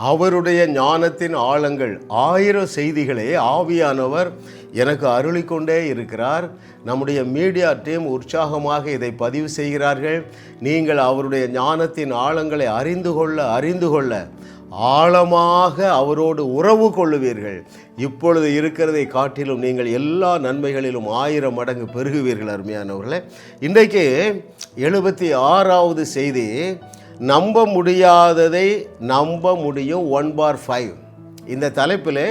அவருடைய ஞானத்தின் ஆழங்கள் 1000 செய்திகளை ஆவியானவர் எனக்கு அருளிக்கொண்டே இருக்கிறார். நம்முடைய மீடியா டீம் உற்சாகமாக இதை பதிவு செய்கிறார்கள். நீங்கள் அவருடைய ஞானத்தின் ஆழங்களை அறிந்து கொள்ள ஆழமாக அவரோடு உறவு கொள்ளுவீர்கள். இப்பொழுது இருக்கிறதை காட்டிலும் நீங்கள் எல்லா நன்மைகளிலும் 1000 மடங்கு பெருகுவீர்கள். அருமையானவர்களே, இன்றைக்கு 76வது செய்தி, நம்ப முடியாததை நம்ப முடியும் 1/5. இந்த தலைப்பில்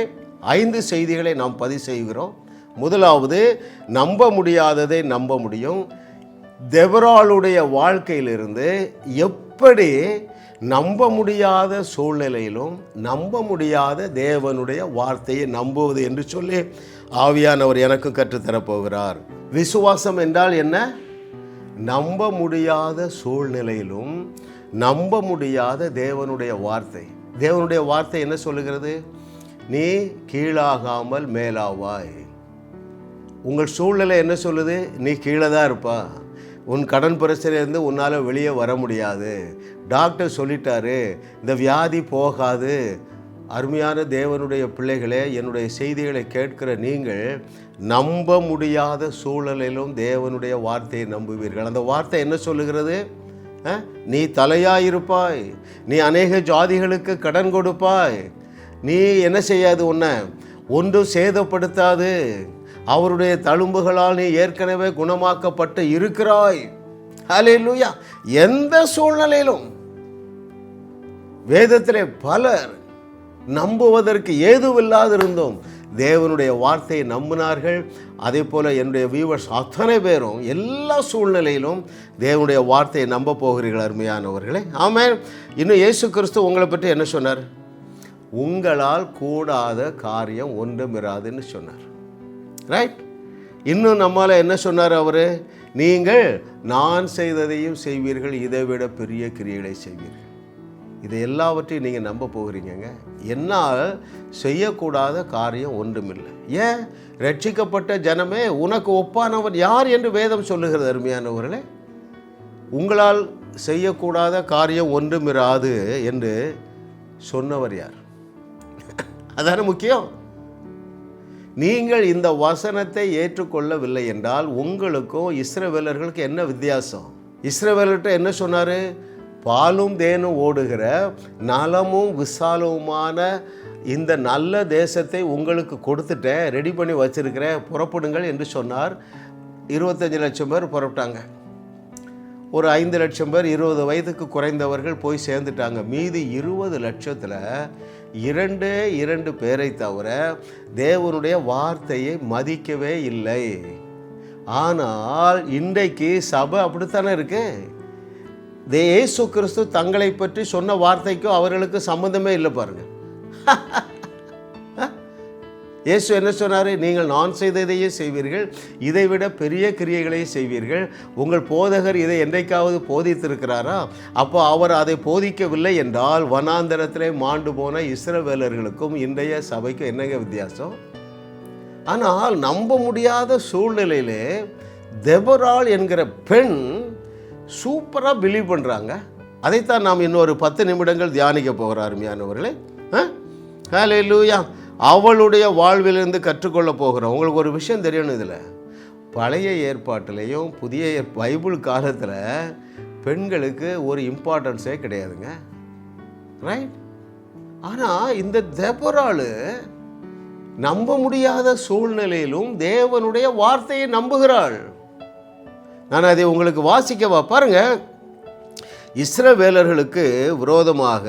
5 செய்திகளை நாம் பதிவு செய்கிறோம். முதலாவது, நம்ப முடியாததை நம்ப முடியும். தெபொராளுடைய வாழ்க்கையிலிருந்து எப்படி நம்ப முடியாத சூழ்நிலையிலும் நம்ப முடியாத தேவனுடைய வார்த்தையை நம்புவது என்று சொல்லி ஆவியானவர் எனக்கு கற்றுத்தரப்போகிறார். விசுவாசம் என்றால் என்ன? நம்ப முடியாத சூழ்நிலையிலும் நம்ப முடியாத தேவனுடைய வார்த்தை. தேவனுடைய வார்த்தை என்ன சொல்லுகிறது? நீ கீழாகாமல் மேலாவாய். உங்கள் சூழ்நிலை என்ன சொல்லுது? நீ கீழே தான் இருப்பா. உன் கடன் பிரச்சனையிலேருந்து உன்னால் வெளியே வர முடியாது. டாக்டர் சொல்லிட்டாரு, இந்த வியாதி போகாது. அருமையான தேவனுடைய பிள்ளைகளே, என்னுடைய செய்திகளை கேட்கிற நீங்கள் நம்ப முடியாத சூழலிலும் தேவனுடைய வார்த்தையை நம்புவீர்கள். அந்த வார்த்தை என்ன சொல்லுகிறது? நீ தலையாயிருப்பாய், நீ அநேக ஜாதிகளுக்கு கடன் கொடுப்பாய், நீ என்ன செய்யாது, உன்னை ஒன்றும் சேதப்படுத்தாது, அவருடைய தழும்புகளால் நீ ஏற்கனவே குணமாக்கப்பட்டு இருக்கிறாய். ஹல்லேலூயா. எந்த சூழ்நிலையிலும் வேதத்திலே பலர் நம்புவதற்கு ஏதுவில்லாதிருந்தோம் தேவனுடைய வார்த்தையை நம்பினார்கள். அதே போல் என்னுடைய வியூவர்ஸ் அத்தனை பேரும் எல்லா சூழ்நிலையிலும் தேவனுடைய வார்த்தையை நம்ப போகிறீர்கள். அருமையானவர்களே, ஆமென். இன்னும் இயேசு கிறிஸ்து உங்களை பற்றி என்ன சொன்னார்? உங்களால் கூடாத காரியம் ஒன்றும் இராதுன்னு சொன்னார். ரைட். இன்னும் நம்மால் என்ன சொன்னார் அவர்? நீங்கள் நான் செய்ததையும் செய்வீர்கள், இதை விட பெரிய கிரியைகளை செய்வீர்கள். இதை எல்லாவற்றையும் நீங்கள் நம்ப போகிறீங்க. என்னால் செய்யக்கூடாத காரியம் ஒன்றுமில்லை. ஏன்? ரட்சிக்கப்பட்ட ஜனமே, உனக்கு ஒப்பானவன் யார் என்று வேதம் சொல்லுகிறது. அருமையானவர்களே, உங்களால் செய்யக்கூடாத காரியம் ஒன்றுமிராது என்று சொன்னவர் யார்? அதான முக்கியம். நீங்கள் இந்த வசனத்தை ஏற்றுக்கொள்ளவில்லை என்றால் உங்களுக்கும் இஸ்ரவேலர்களுக்கு என்ன வித்தியாசம்? இஸ்ரவேலர்கிட்ட என்ன சொன்னார்? பாலும் தேனும் ஓடுகிற நலமும் விசாலவுமான இந்த நல்ல தேசத்தை உங்களுக்கு கொடுத்துட்டேன், ரெடி பண்ணி வச்சிருக்கிறேன், புறப்படுங்கள் என்று சொன்னார். 25 லட்சம் பேர் புறப்பட்டாங்க. ஒரு 5 லட்சம் பேர் 20 வயதுக்கு குறைந்தவர்கள் போய் சேர்ந்துட்டாங்க. மீதி 20 லட்சத்தில் 2 பேரை தவிர தேவனுடைய வார்த்தையை மதிக்கவே இல்லை. ஆனால் இன்றைக்கு சபை அப்படித்தானே இருக்கு. இயேசு கிறிஸ்து தங்களை பற்றி சொன்ன வார்த்தைக்கும் அவர்களுக்கு சம்பந்தமே இல்லை. பாருங்க, இயேசு என்ன சொன்னார்? நீங்கள் நான் செய்ததையே செய்வீர்கள், இதைவிட பெரிய கிரியைகளை செய்வீர்கள். உங்கள் போதகர் இதை என்றைக்காவது போதித்திருக்கிறாரா? அப்போ அவர் அதை போதிக்கவில்லை என்றால் வனாந்தரத்திலே மாண்டு போன இஸ்ரவேலர்களுக்கும் இன்றைய சபைக்கும் என்னங்க வித்தியாசம்? ஆனால் நம்ப முடியாத சூழ்நிலையிலே தெபொராள் என்கிற பெண் சூப்பராக பிலீவ் பண்ணுறாங்க. அதைத்தான் நாம் இன்னொரு 10 நிமிடங்கள் தியானிக்க போகிறோம். அருமையானவர்களே, ஹல்லேலூயா. அவளுடைய வாழ்விலிருந்து கற்றுக்கொள்ள போகிறோம். உங்களுக்கு ஒரு விஷயம் தெரியணும். இதில் பழைய ஏற்பாட்டிலையும் புதிய பைபிள் காலத்தில் பெண்களுக்கு ஒரு இம்பார்ட்டன்ஸே கிடையாதுங்க. ரைட். ஆனால் இந்த தெபொராள் நம்ப முடியாத சூழ்நிலையிலும் தேவனுடைய வார்த்தையை நம்புகிறாள். நான் அதை உங்களுக்கு வாசிக்கவா? பாருங்க, இஸ்ரவேலர்களுக்கு விரோதமாக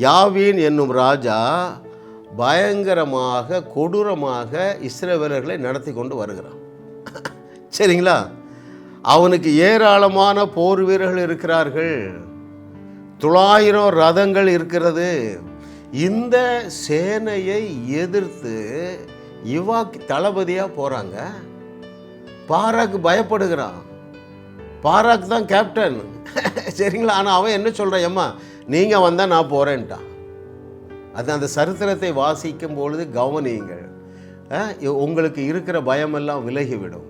யாவீன் என்னும் ராஜா பயங்கரமாக கொடூரமாக இஸ்ரவேலர்களை நடத்தி கொண்டு வருகிறான். சரிங்களா? அவனுக்கு ஏராளமான போர் வீரர்கள் இருக்கிறார்கள், 900 ரதங்கள் இருக்கிறது. இந்த சேனையை எதிர்த்து இவா தளபதியாக போகிறாங்க. பாராக்கு பயப்படுகிறான். பாராக்கு தான் கேப்டன். சரிங்களா? ஆனால் அவன் என்ன சொல்கிறான்? ஏம்மா நீங்கள் வந்தால் நான் போகிறேன்ட்டான். அது அந்த சரித்திரத்தை வாசிக்கும் பொழுது கவனியுங்கள். உங்களுக்கு இருக்கிற பயமெல்லாம் விலகிவிடும்.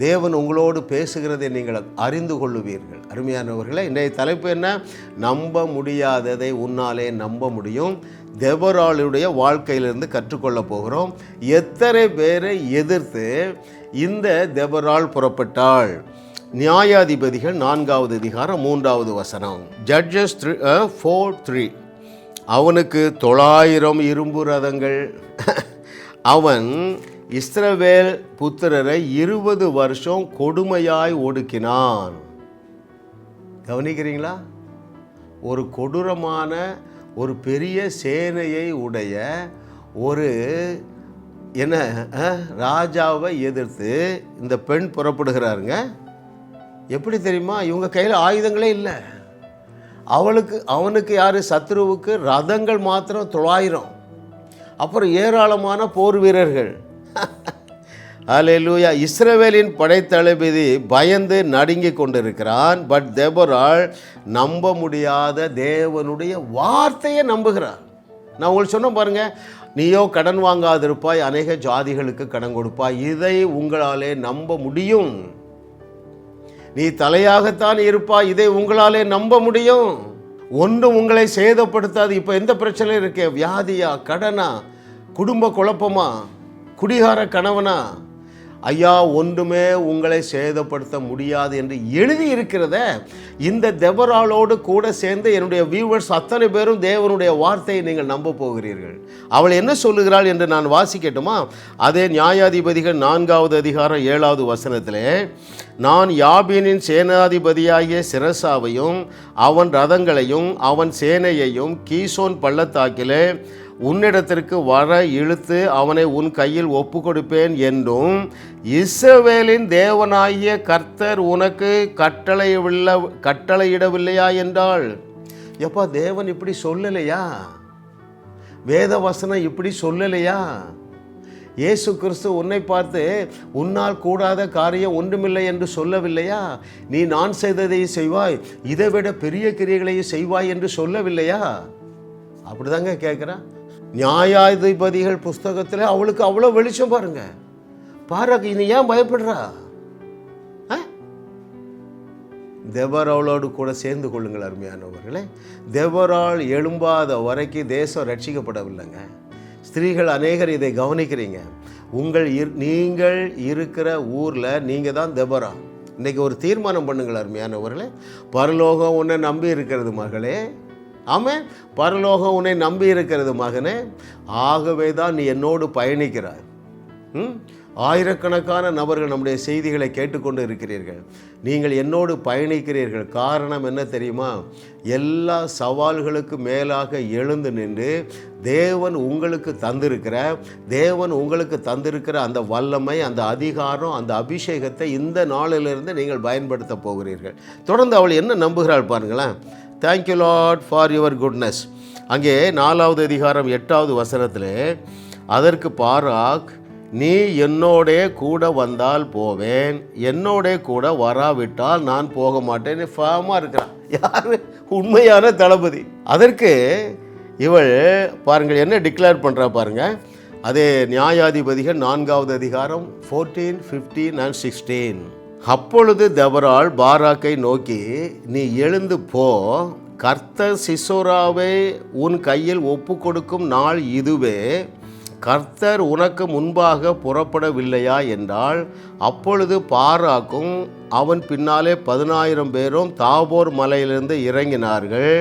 தேவன் உங்களோடு பேசுகிறதை நீங்கள் அறிந்து கொள்ளுவீர்கள். அருமையானவர்களே, இன்றைய தலைப்பு என்ன? நம்ப முடியாததை உன்னாலே நம்ப முடியும். தெபொராளுடைய வாழ்க்கையிலிருந்து கற்றுக்கொள்ள போகிறோம். எத்தனை பேரை எதிர்த்து இந்த தெபொராள் புறப்பட்டாள்? நியாயாதிபதிகள் 4வது அதிகாரம் 3வது வசனம். Judges 4:3. அவனுக்கு 900 இரும்பு ரதங்கள். அவன் இஸ்ரவேல் புத்திரரை 20 வருஷம் கொடுமையாய் ஒடுக்கினான். கவனிக்கிறீங்களா? ஒரு கொடூரமான ஒரு பெரிய சேனையை உடைய ஒரு ராஜாவை எதிர்த்து இந்த பெண் புறப்படுகிறாருங்க. எப்படி தெரியுமா? இவங்க கையில் ஆயுதங்களே இல்லை. அவனுக்கு யார்? சத்ருவுக்கு ரதங்கள் மாத்திரம் 900, அப்புறம் ஏராளமான போர் வீரர்கள். அல்லேலூயா. இஸ்ரவேலின் படைத்தளபதி பயந்து நடுங்கி கொண்டிருக்கிறான். பட் தெபொராள் நம்ப முடியாத தேவனுடைய வார்த்தையை நம்புகிறார். நான் உங்களுக்கு சொன்ன பாருங்க, நீயோ கடன் வாங்காதிருப்பாய், அநேக ஜாதிகளுக்கு கடன் கொடுப்பாய். இதை உங்களாலே நம்ப முடியும். நீ தலையாகத்தான் இருப்பாய், இதை உங்களாலே நம்ப முடியும். ஒன்றும் உங்களை சேதப்படுத்தாது. இப்போ எந்த பிரச்சனை இருக்கே? வியாதியா, கடனா, குடும்ப குழப்பமா, குடிகார கணவனா? ஐயா, ஒன்றுமே உங்களை சேதப்படுத்த முடியாது என்று எழுதி இருக்கிறத இந்த தெபொராளோடு கூட சேர்ந்து என்னுடைய வியூவர்ஸ் அத்தனை பேரும் தேவனுடைய வார்த்தையை நீங்கள் நம்ப போகிறீர்கள். அவள் என்ன சொல்லுகிறாள் என்று நான் வாசிக்கட்டுமா? அதே நியாயாதிபதிகள் 4வது அதிகாரம் 7வது வசனத்திலே, நான் யாபீனின் சேனாதிபதியாகிய சிரசாவையும் அவன் ரதங்களையும் அவன் சேனையையும் கீசோன் பள்ளத்தாக்கிலே உன்னிடத்திற்கு வர இழுத்து அவனை உன் கையில் ஒப்பு கொடுப்பேன் என்றும் இஸ்ரவேலின் தேவனாகிய கர்த்தர் உனக்கு கட்டளையிடவில்லையா என்றாள். எப்பா, தேவன் இப்படி சொல்லலையா? வேத வசனம் இப்படி சொல்லலையா? இயேசு கிறிஸ்து உன்னை பார்த்து உன்னால் கூடாத காரியம் ஒன்றுமில்லை என்று சொல்லவில்லையா? நீ நான் செய்ததை செய்வாய், இதை விட பெரிய கிரியைகளையும் செய்வாய் என்று சொல்லவில்லையா? அப்படிதாங்க கேட்குறான். நியாயாதிபதிகள் புஸ்தகத்தில் அவளுக்கு அவ்வளோ வெளிச்சம் பாருங்க. பாரு, நீ ஏன் பயப்படுறா? தெபொராளோடு கூட சேர்ந்து கொள்ளுங்கள் அருமையானவர்களே. தெபொராள் எழும்பாத வரைக்கும் தேசம் ரட்சிக்கப்படவில்லைங்க. ஸ்திரீகள் அநேகர் இதை கவனிக்கிறீங்க. நீங்கள் இருக்கிற ஊரில் நீங்கள் தான் தெபொரா. இன்றைக்கி ஒரு தீர்மானம் பண்ணுங்கள் அருமையானவர்களே. பரலோகம் உன்னை நம்பி இருக்கிறது மகளே. ஆமாம், பரலோகம் உன்னை நம்பி இருக்கிறது மகனே. ஆகவே தான் நீ என்னோடு பயணிக்கிறாய். ஆயிரக்கணக்கான நபர்கள் நம்முடைய செய்திகளை கேட்டுக்கொண்டு இருக்கிறீர்கள். நீங்கள் என்னோடு பயணிக்கிறீர்கள். காரணம் என்ன தெரியுமா? எல்லா சவால்களுக்கு மேலாக எழுந்து நின்று தேவன் உங்களுக்கு தந்திருக்கிற அந்த வல்லமை, அந்த அதிகாரம், அந்த அபிஷேகத்தை இந்த நாளிலிருந்து நீங்கள் பயன்படுத்த போகிறீர்கள். தொடர்ந்து அவள் என்ன நம்புகிறாள் பாருங்களேன். Thank you Lord for your goodness. அங்கே 4வது அதிகாரம் 8வது வசனத்தில், அதற்கு பாராக், நீ என்னோடே கூட வந்தால் போவேன், என்னோடே கூட வராவிட்டால் நான் போக மாட்டேன்னு ஃபார்மாக இருக்கிறான். யார்? உண்மையான தளபதி. அதற்கு இவள் பாருங்கள் என்ன டிக்ளேர் பண்ணுறா பாருங்க. அதே நியாயாதிபதிகள் 4வது அதிகாரம் 14, 15 and 16. அப்பொழுது தெபொராள் பாராக்கை நோக்கி, நீ எழுந்து போ, கர்த்தர் சிசோராவை உன் கையில் ஒப்பு கொடுக்கும் நாள் இதுவே, கர்த்தர் உனக்கு முன்பாக புறப்படவில்லையா என்றால். அப்பொழுது பாராக்கும் அவன் பின்னாலே 10,000 பேரும் தாபோர் மலையிலிருந்து இறங்கினார்கள்.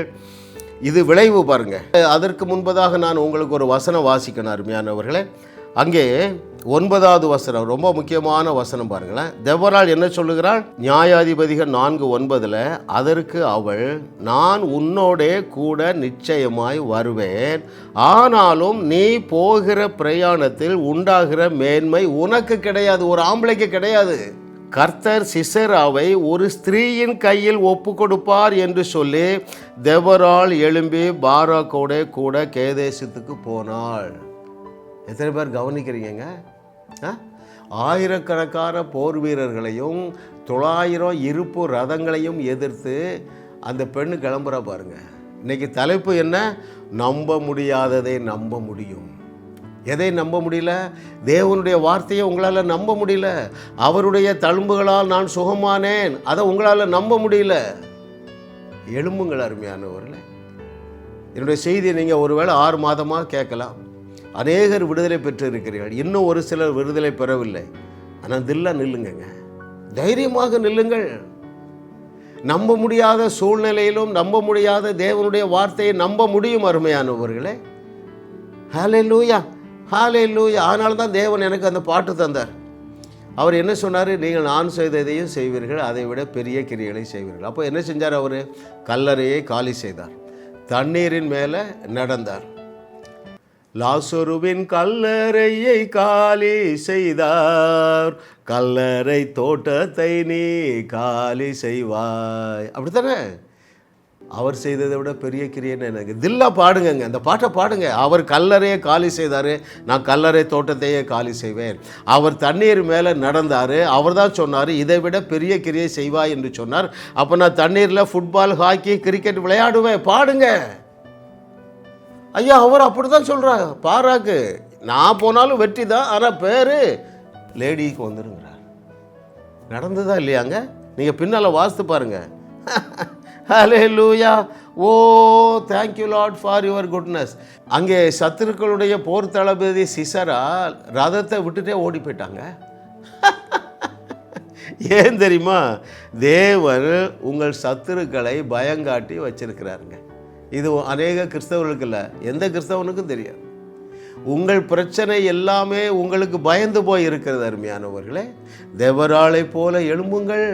இது விளைவு பாருங்க. அதற்கு முன்பதாக நான் உங்களுக்கு ஒரு வசனம் வாசிக்கணும் அருமையானவர்களே. அங்கே 9வது வசனம் ரொம்ப முக்கியமான வசனம் பாருங்களேன். தெபொராள் என்ன சொல்லுகிறாள்? நியாயாதிபதிகள் 4:9, அதற்கு அவள், நான் உன்னோடே கூட நிச்சயமாய் வருவேன், ஆனாலும் நீ போகிற பிரயாணத்தில் உண்டாகிற மேன்மை உனக்கு கிடையாது, ஒரு ஆம்பளைக்கு கிடையாது. கர்த்தர் சிசெராவை ஒரு ஸ்திரீயின் கையில் ஒப்பு கொடுப்பார் என்று சொல்லி தெபொராள் எழும்பி பாராக்கோட கூட கேதேசத்துக்கு போனாள். எத்தனை பேர் கவனிக்கிறீங்க? ஆயிரக்கணக்கான போர் வீரர்களையும் 900 இருப்பு ரதங்களையும் எதிர்த்து அந்த பெண்ணு கிளம்புறா பாருங்க. இன்னைக்கு தலைப்பு என்ன? நம்ப முடியாததை நம்ப முடியும். எதை நம்ப முடியல? தேவனுடைய வார்த்தையை உங்களால் நம்ப முடியல. அவருடைய தழும்புகளால் நான் சுகமானேன், அதை உங்களால் நம்ப முடியல. எழும்புங்கள் அருமையானவர்களே. என்னுடைய செய்தியை நீங்கள் ஒருவேளை 6 மாதமாக கேட்கலாம். அநேகர் விடுதலை பெற்று இருக்கிறீர்கள், இன்னும் ஒரு சிலர் விடுதலை பெறவில்லை. ஆனால் தில்லாக நில்லுங்க, தைரியமாக நில்லுங்கள். நம்ப முடியாத சூழ்நிலையிலும் நம்ப முடியாத தேவனுடைய வார்த்தையை நம்ப முடியும் அருமையானவர்களே. ஹல்லேலூயா, ஹல்லேலூயா. அதனால தான் தேவன் எனக்கு அந்த பாட்டு தந்தார். அவர் என்ன சொன்னார்? நீங்கள் நான் செய்ததையும் செய்வீர்கள், அதை விட பெரிய கிரியைகளை செய்வீர்கள். அப்போ என்ன செஞ்சார்? அவர் கல்லறையை காலி செய்தார், தண்ணீரின் மேலே நடந்தார். லாசருவின் கல்லறையை காலி செய்தார், கல்லறை தோட்டத்தை நீ காலி செய்வாய். அப்படித்தானே? அவர் செய்ததை விட பெரிய கிரியைன்னு எனக்கு தில்லா பாடுங்க, அந்த பாட்டை பாடுங்க. அவர் கல்லறையை காலி செய்தார், நான் கல்லறை தோட்டத்தையே காலி செய்வேன். அவர் தண்ணீர் மேலே நடந்தார், அவர் தான் சொன்னார் இதை விட பெரிய கிரியை செய்வாய் என்று சொன்னார். அப்போ நான் தண்ணீரில் ஃபுட்பால், ஹாக்கி, கிரிக்கெட் விளையாடுவேன். பாடுங்க ஐயா. அவர் அப்படி தான் சொல்கிறார். பாராக்கு நான் போனாலும் வெற்றி தான், ஆனால் பேர் லேடிக்கு வந்துருங்கிறார். நடந்ததா இல்லையாங்க? நீங்கள் பின்னால் வாசித்து பாருங்கள். Hallelujah. Oh thank you Lord for your goodness. அங்கே சத்துருக்களுடைய போர் தளபதி சிசரா ரதத்தை விட்டுட்டே ஓடி போயிட்டாங்க. ஏன் தெரியுமா? தேவன் உங்கள் சத்துருக்களை பயங்காட்டி வச்சிருக்கிறாருங்க. இது அநேக கிறிஸ்தவர்களுக்கு இல்லை, எந்த கிறிஸ்தவனுக்கும் தெரியாது. உங்கள் பிரச்சனை எல்லாமே உங்களுக்கு பயந்து போய் இருக்கிறது அருமையானவர்களே. தேவராளை போல எழும்புங்கள்.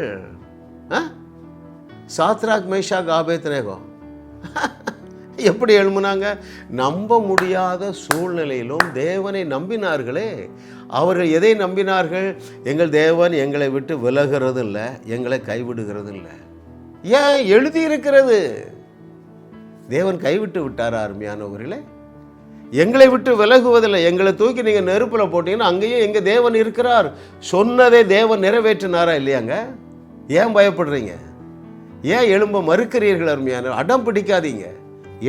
சாத்ராக், மேஷாக், ஆபேத்நேகோ எப்படி எழும்புனாங்க? நம்ப முடியாத சூழ்நிலையிலும் தேவனை நம்பினார்களே. அவர்கள் எதை நம்பினார்கள்? எங்கள் தேவன் எங்களை விட்டு விலகிறது இல்லை, எங்களை கைவிடுகிறது இல்லை. ஏன்? எழுதியிருக்கிறது. தேவன் கைவிட்டு விட்டாரா அருமையானவர்களே? எங்களை விட்டு விலகுவதில்லை. எங்களை தூக்கி நீங்கள் நெருப்பில் போட்டீங்கன்னா அங்கேயும் எங்கள் தேவன் இருக்கிறார். சொன்னதை தேவன் நிறைவேற்றினாரா இல்லையாங்க? ஏன் பயப்படுறீங்க? ஏன் எழும்ப மறுக்கிறீர்கள் அருமையான? அடம் பிடிக்காதீங்க,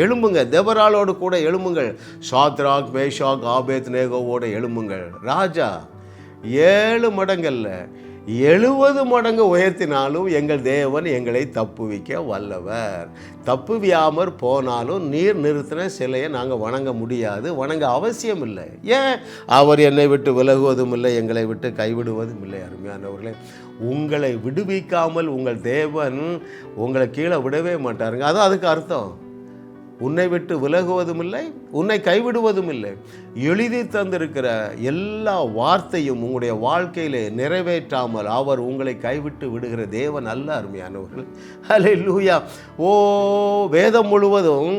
எழும்புங்க. தெபராளோடு கூட எழும்புங்கள். Shadrach, Meshach, ஆபேத்நேகோவோடு எழும்புங்கள். ராஜா 7 மடங்கல்ல 70 மடங்கு உயர்த்தினாலும் எங்கள் தேவன் எங்களை தப்புவிக்க வல்லவர். தப்புவியாமற் போனாலும் நீர் நிறுத்தின சிலையை நாங்கள் வணங்க முடியாது, வணங்க அவசியம் இல்லை. ஏன்? அவர் என்னை விட்டு விலகுவதும் இல்லை, எங்களை விட்டு கைவிடுவதும் இல்லை. அருமையானவர்களே, உங்களை விடுவிக்காமல் உங்கள் தேவன் உங்களை கீழே விடவே மாட்டாருங்க. அதான் அதுக்கு அர்த்தம். உன்னை விட்டு விலகுவதும் இல்லை, உன்னை கைவிடுவதும் இல்லை. எழுதி தந்திருக்கிற எல்லா வார்த்தையும் உங்களுடைய வாழ்க்கையிலே நிறைவேற்றாமல் அவர் உங்களை கைவிட்டு விடுகிற தேவன் அல்ல அருமையானவர்கள். ஹல்லேலூயா. ஓ வேதம் முழுவதும்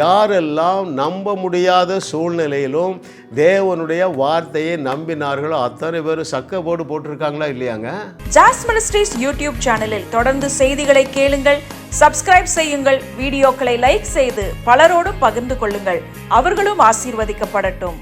யாரெல்லாம் நம்ப முடியாத சூழ்நிலையிலும் தேவனுடைய வார்த்தையை நம்பினார்களோ அத்தனை பேரும் சக்க போர்டு போட்டிருக்காங்களா இல்லையாங்க? ஜாஸ் மினிஸ்ட்ரீஸ் யூடியூப் சேனலில் தொடர்ந்து செய்திகளை கேளுங்கள், சப்ஸ்கிரைப் செய்யுங்கள், வீடியோக்களை லைக் செய்து பலரோடு பகிர்ந்து கொள்ளுங்கள். அவர்களும் ஆசீர்வதிக்கப்படட்டும்.